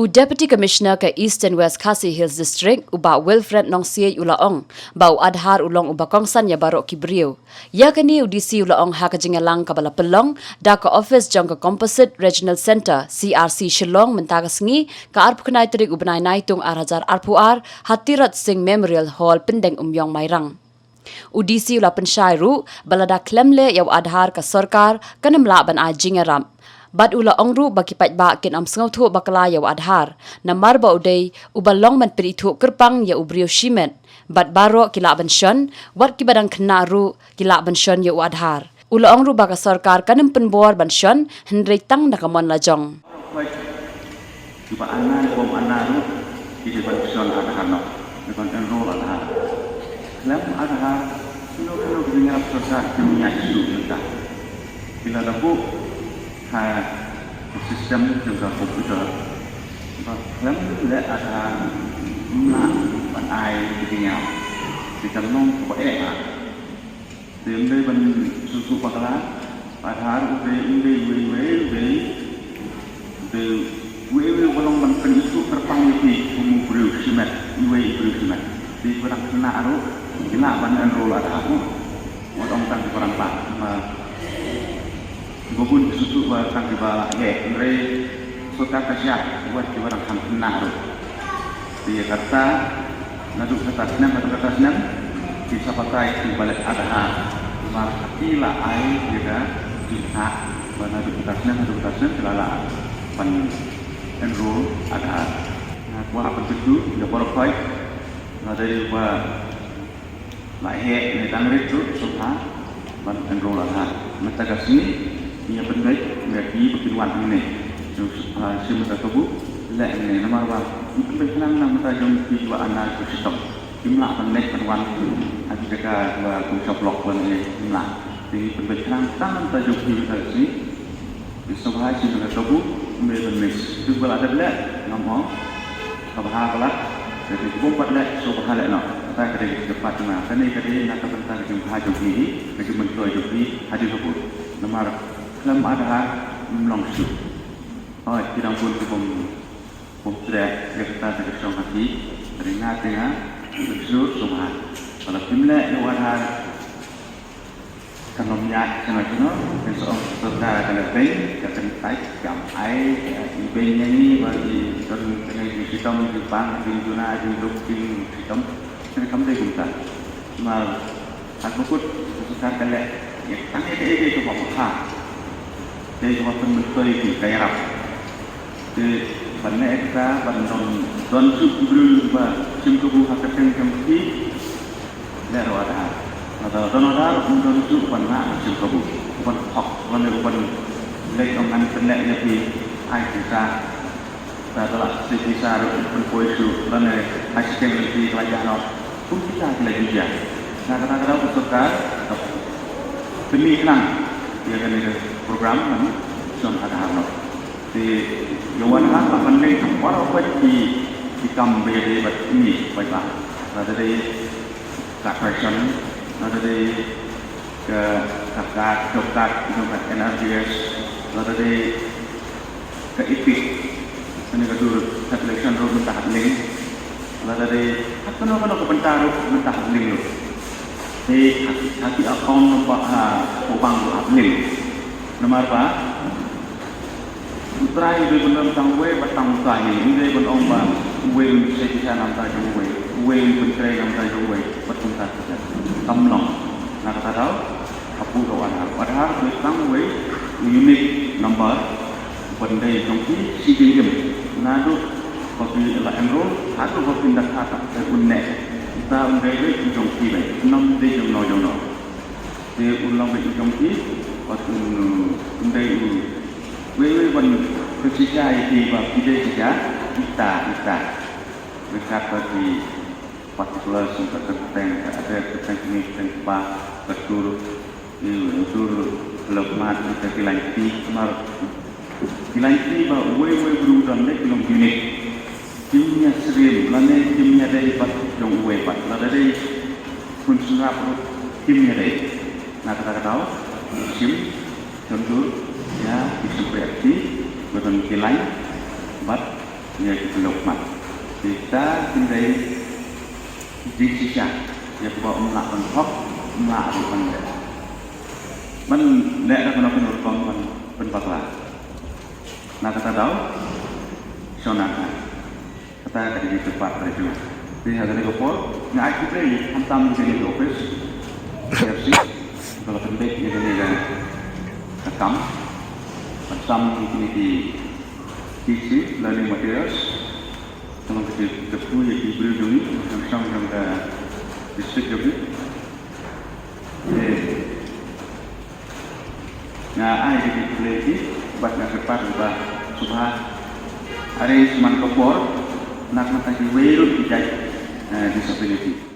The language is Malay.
Deputy Commissioner ke East and West Khasi Hills District uba Wilfred Nongsiej ulaong bau adhar ulong uba kongsan ya barok kibriu. Ya kini UDC ulaong ha kajingalang kabala pelong da ka office jong ka Composite Regional Center CRC Shillong mentagas ngi ka arpu kenai terik ubenai naitung arajar arpuar Hatirat Singh Memorial Hall pendeng umyong mairang. UDC ula pensyairu balada klemle yaw adhar ka sarkar kanamla ban ajingaram. Bad ula ongru bagi patba kin am sengau bakala yaw adhar namar ba udai ubalong man peritu kerpang ya ubrio shimet bad baro kila ban shon wat ki badang knaru kila ban shon ya adhar ula ongru baka sarkar kanam penbor ban shon hendrei tang nakamon lajong Iba anak bom anak di depan shon adhar no depan enroll adhar lam adhar kilo dengan sarkar dunia itu kita bila lampu sistem juga komputer dalam itu ada nak panai di di kanong kebaik dengan ban susu pakala padahal udah belum menpen itu terpang di umur simet simet di barang kena aru kena ban enroll ada aku orang tang orang pak Bubun susu barang di bawah dari suka kasih buat di barang hampina tu. Di Jakarta, nadu kata senam bisa pakai di balik adha. Markatilah air juga kita nadu kata senam kelala pan enroll adha. Gua apa itu? Ya profile. Dari gua lahir di Tangerang tu suka pan enroll adha. Mata kasih ia penbaik bagi perkembangan ini. Semasa tubuh, lek ini nama apa? Penbaik nama mata jom dua anak sistem. Jumlah penbaik perwan, ada juga dua kunci blok ini jumlah. Jadi penbaik nama mata jom kita sini. Semua semasa tubuh menjadi itu kalau ada lek nama apa lah. Jadi bukan lek sobat lek no. Kita kerja cepat mana? Karena kerja nak pentas jumlah jom ini, bagi mentua jom ini ada tubuh. Nama dalam adha melongsu. Oh, kita pun sudah kita terkesan hati teringat dengan melongsu semua. Kalau jumlah yang adha kanomnya senang besok serta kalau pay kita taik jam air ibenya ini bagi dengan sistem di bank di zona di looking sistem ini kamu dah guna. Mal aku pun susah kalau yang tanya dia itu apa? Jadi waktu menteri itu kayak apa? Jadi pada kita pada don sebelum simkubu hakkan kami dari ada. Atau don ada don itu pada simkubu, pada hak, pada lek dengan penelnya di kita setelah sisa penpoisu dan asisten di pelajaran pun kita lagi dia. Nah kadang-kadang peserta pemilihan dia kan program kan son ada hal di jawan lah pandai orang apa di kam beri ini baiklah ada dari kakak ada dari kakak NRGS ada dari ke IPIC ini kedua selection road mentah link ada dari apa nama kebentar mentah link di hati account nampak ubang link nomor apa? Putra itu benar tentang batang tani ini benar orang saya bisa nampak jauh benar nampak jauh betul tak tamlong nak kata tahu apa tu padahal tentang unik nomor benda yang si pinjam nado kopi la enroll atau kopi dah kata terpunek kita undai itu jongki enam dia jono dia ulang itu jongki waktu undai wewe ban ketika itu kita dekat bagi partikular sempat terteng ada terteng tempat betul lemat kita kilanti kemar kilanti bahwa wewe berulang lagi belum unik timnya sering mana timnya dari pat yang wewe pat dari pun sunap timnya dari nak kata tahu sim contoh ya bisa berarti betul kilang bat yaitu pelukmat. Kita sendiri di sisa, ya bawa melakukan hok, melakukan dia. Man, lek nak kena penurut man penpakla. Nak kata tahu, sonakan. Kata kali cepat pada itu. Di hari kopor, nak aku beri hantam di office. Siap. Kalau penting dia kena rekam. Hantam di teaching learning materials. Sama kita kepu yang diberi dulu, sama kita district juga. Nah, ada di lagi, buat nak cepat ubah subah. Ada seman kopor, nak mengkaji welu dijai disability.